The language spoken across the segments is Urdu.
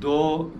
2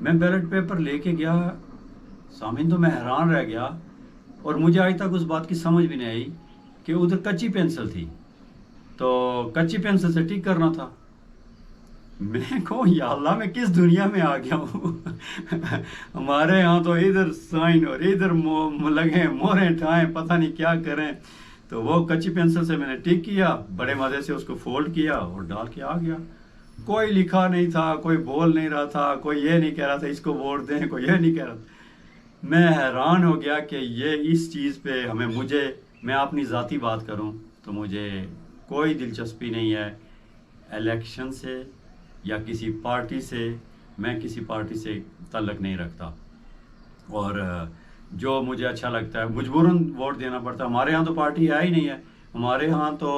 میں بیلٹ پیپر لے کے گیا سامعین، تو میں حیران رہ گیا، اور مجھے آج تک اس بات کی سمجھ بھی نہیں آئی کہ ادھر کچی پینسل تھی، تو کچی پینسل سے ٹک کرنا تھا۔ میں کہوں یا اللہ میں کس دنیا میں آ گیا ہوں ہمارے یہاں تو ادھر سائن اور ادھر لگے موریں ٹھائیں پتہ نہیں کیا کریں۔ تو وہ کچی پینسل سے میں نے ٹک کیا، بڑے مزے سے اس کو فولڈ کیا اور ڈال کے آ گیا۔ کوئی لکھا نہیں تھا، کوئی بول نہیں رہا تھا، کوئی یہ نہیں کہہ رہا تھا اس کو ووٹ دیں، کوئی یہ نہیں کہہ رہا تھا۔ میں حیران ہو گیا کہ یہ اس چیز پہ میں اپنی ذاتی بات کروں تو مجھے کوئی دلچسپی نہیں ہے الیکشن سے یا کسی پارٹی سے، میں کسی پارٹی سے تعلق نہیں رکھتا، اور جو مجھے اچھا لگتا ہے مجبوراً ووٹ دینا پڑتا ہے۔ ہمارے ہاں تو پارٹی ہے ہی نہیں ہے، ہمارے ہاں تو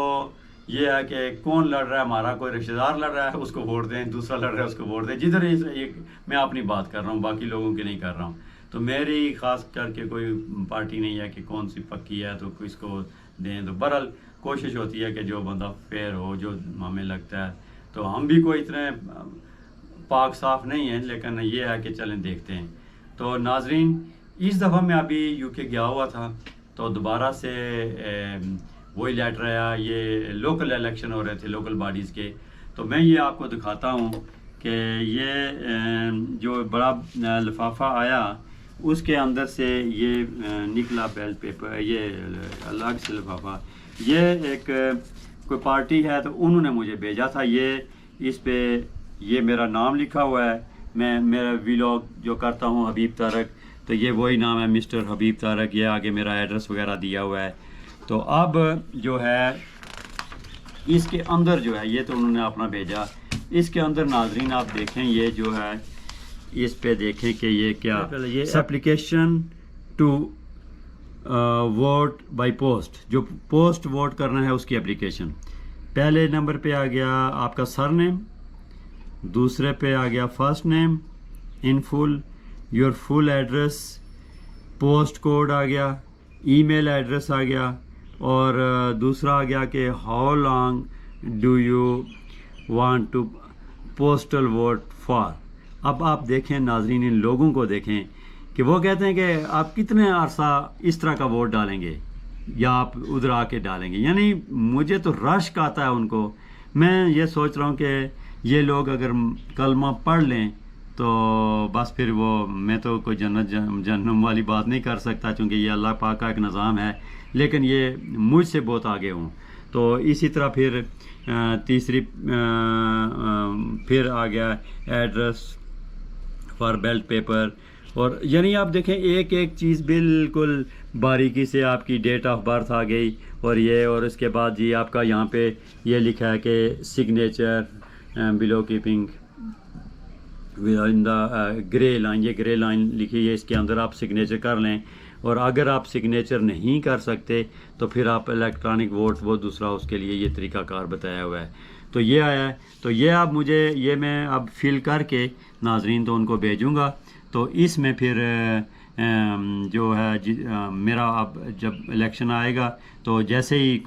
یہ ہے کہ کون لڑ رہا ہے، ہمارا کوئی رشتہ دار لڑ رہا ہے اس کو ووٹ دیں، دوسرا لڑ رہا ہے اس کو ووٹ دیں، جدھر میں اپنی بات کر رہا ہوں، باقی لوگوں کی نہیں کر رہا ہوں۔ تو میری خاص کر کے کوئی پارٹی نہیں ہے کہ کون سی پکی ہے تو اس کو دیں۔ تو بہرحال کوشش ہوتی ہے کہ جو بندہ فیئر ہو، جو ہمیں لگتا ہے، تو ہم بھی کوئی اتنے پاک صاف نہیں ہیں، لیکن یہ ہے کہ چلیں دیکھتے ہیں۔ تو ناظرین، اس دفعہ میں ابھی یو کے گیا ہوا تھا، تو دوبارہ سے وہی لیٹر آیا، یہ لوکل الیکشن ہو رہے تھے لوکل باڈیز کے، تو میں یہ آپ کو دکھاتا ہوں کہ یہ جو بڑا لفافہ آیا اس کے اندر سے یہ نکلا بیلٹ پیپر، یہ الگ سے لفافہ، یہ ایک کوئی پارٹی ہے تو انہوں نے مجھے بھیجا تھا، یہ اس پہ یہ میرا نام لکھا ہوا ہے، میں میرا ویلاگ جو کرتا ہوں حبیب طارق، تو یہ وہی نام ہے مسٹر حبیب طارق، یہ آگے میرا ایڈریس وغیرہ دیا ہوا ہے۔ تو اب جو ہے اس کے اندر جو ہے یہ تو انہوں نے اپنا بھیجا، اس کے اندر ناظرین آپ دیکھیں یہ جو ہے اس پہ دیکھیں کہ یہ کیا application to vote by post, جو پوسٹ ووٹ کرنا ہے اس کی اپلیکیشن۔ پہلے نمبر پہ آ گیا آپ کا سر نیم، دوسرے پہ آ گیا first name in full, your full address, post code آ گیا، ای میل ایڈریس آ گیا، اور دوسرا آ گیا کہ how long do you want to postal vote for. اب آپ دیکھیں ناظرین، ان لوگوں کو دیکھیں کہ وہ کہتے ہیں کہ آپ کتنے عرصہ اس طرح کا ووٹ ڈالیں گے یا آپ ادھر آ کے ڈالیں گے، یعنی مجھے تو رشک آتا ہے ان کو۔ میں یہ سوچ رہا ہوں کہ یہ لوگ اگر کلمہ پڑھ لیں تو بس پھر وہ، میں تو کوئی جنت جہنم والی بات نہیں کر سکتا چونکہ یہ اللہ پاک کا ایک نظام ہے، لیکن یہ مجھ سے بہت آگے ہوں۔ تو اسی طرح پھر تیسری پھر آ گیا ایڈریس فار بیلٹ پیپر، اور یعنی آپ دیکھیں ایک ایک چیز بالکل باریکی سے، آپ کی ڈیٹ آف برتھ آ گئی، اور یہ، اور اس کے بعد جی آپ کا یہاں پہ یہ لکھا ہے کہ signature below keeping in the grey line, یہ گرے لائن لکھی ہے، اس کے اندر آپ سگنیچر کر لیں، اور اگر آپ سگنیچر نہیں کر سکتے تو پھر آپ الیکٹرانک ووٹ، وہ دوسرا اس کے لیے یہ طریقہ کار بتایا ہوا ہے۔ تو یہ آیا ہے، تو یہ اب مجھے یہ میں اب فل کر کے ناظرین تو ان کو بھیجوں گا، تو اس میں پھر جو ہے میرا اب جب الیکشن آئے گا تو جیسے ہی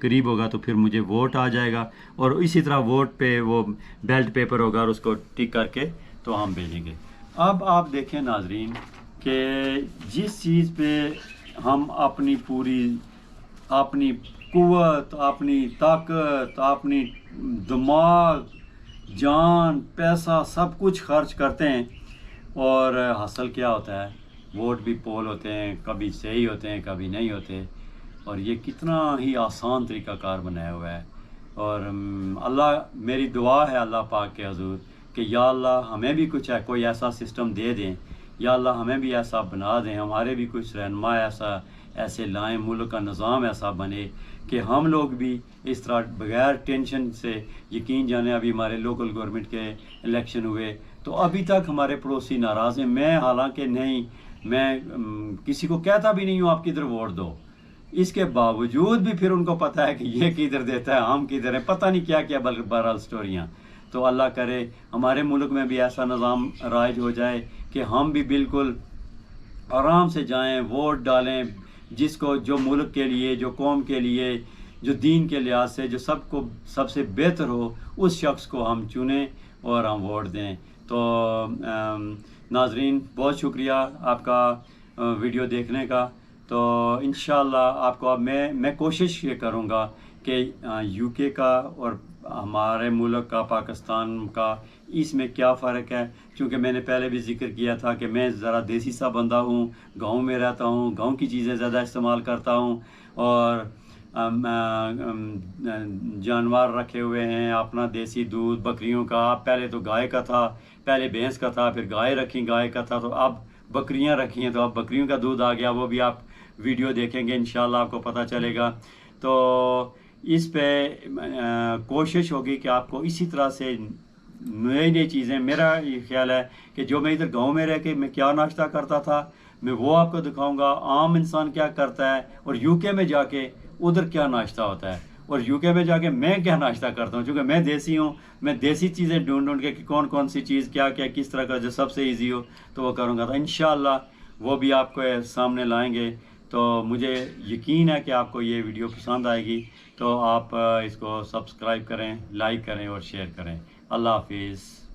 قریب ہوگا تو پھر مجھے ووٹ آ جائے گا، اور اسی طرح ووٹ پہ وہ بیلٹ پیپر ہوگا اور اس کو ٹک کر کے تو ہم بھیجیں گے۔ اب آپ دیکھیں ناظرین کہ جس چیز پہ ہم اپنی پوری اپنی قوت، اپنی طاقت، اپنی دماغ، جان، پیسہ سب کچھ خرچ کرتے ہیں، اور حاصل کیا ہوتا ہے؟ ووٹ بھی پول ہوتے ہیں، کبھی صحیح ہوتے ہیں کبھی نہیں ہوتے، اور یہ کتنا ہی آسان طریقہ کار بنایا ہوا ہے۔ اور اللہ، میری دعا ہے اللہ پاک کے حضور کہ یا اللہ ہمیں بھی کچھ ہے کوئی ایسا سسٹم دے دیں، یا اللہ ہمیں بھی ایسا بنا دیں، ہمارے بھی کچھ رہنما ایسے لائیں، ملک کا نظام ایسا بنے کہ ہم لوگ بھی اس طرح بغیر ٹینشن سے، یقین جانے ابھی ہمارے لوکل گورنمنٹ کے الیکشن ہوئے تو ابھی تک ہمارے پڑوسی ناراض ہیں، میں حالانکہ نہیں، میں کسی کو کہتا بھی نہیں ہوں آپ کدھر ووٹ دو، اس کے باوجود بھی پھر ان کو پتہ ہے کہ یہ کدھر دیتا ہے، ہم کدھر ہیں، پتہ نہیں کیا کیا بہرحال سٹوریاں۔ تو اللہ کرے ہمارے ملک میں بھی ایسا نظام رائج ہو جائے کہ ہم بھی بالکل آرام سے جائیں، ووٹ ڈالیں، جس کو جو ملک کے لیے، جو قوم کے لیے، جو دین کے لحاظ سے جو سب سے بہتر ہو، اس شخص کو ہم چنیں اور ہم ووٹ دیں۔ تو ناظرین بہت شکریہ آپ کا ویڈیو دیکھنے کا. تو انشاءاللہ آپ کو اب میں کوشش یہ کروں گا کہ یو کے کا اور ہمارے ملک کا پاکستان کا اس میں کیا فرق ہے. چونکہ میں نے پہلے بھی ذکر کیا تھا کہ میں ذرا دیسی سا بندہ ہوں, گاؤں میں رہتا ہوں, گاؤں کی چیزیں زیادہ استعمال کرتا ہوں, اور جانور رکھے ہوئے ہیں, اپنا دیسی دودھ بکریوں کا. پہلے تو گائے کا تھا, پہلے بھینس کا تھا, پھر گائے رکھی, گائے کا تھا, تو اب بکریاں رکھی ہیں, تو اب بکریوں کا دودھ آ گیا. وہ بھی آپ ویڈیو دیکھیں گے انشاءاللہ آپ کو پتہ چلے گا. تو اس پہ کوشش ہوگی کہ آپ کو اسی طرح سے نئی نئی چیزیں, میرا یہ خیال ہے کہ جو میں ادھر گاؤں میں رہ کے میں کیا ناشتہ کرتا تھا میں وہ آپ کو دکھاؤں گا, عام انسان کیا کرتا ہے, اور یو کے میں جا کے ادھر کیا ناشتہ ہوتا ہے, اور یو کے میں جا کے میں کیا ناشتہ کرتا ہوں. چونکہ میں دیسی ہوں, میں دیسی چیزیں ڈھونڈ کے کہ کون کون سی چیز کیا کیا کس طرح کا جو سب سے ایزی ہو تو وہ کروں گا. تو انشاءاللہ وہ بھی آپ کو سامنے لائیں گے. تو مجھے یقین ہے کہ آپ کو یہ ویڈیو پسند آئے گی. تو آپ اس کو سبسکرائب کریں, لائک کریں اور شیئر کریں. اللہ حافظ.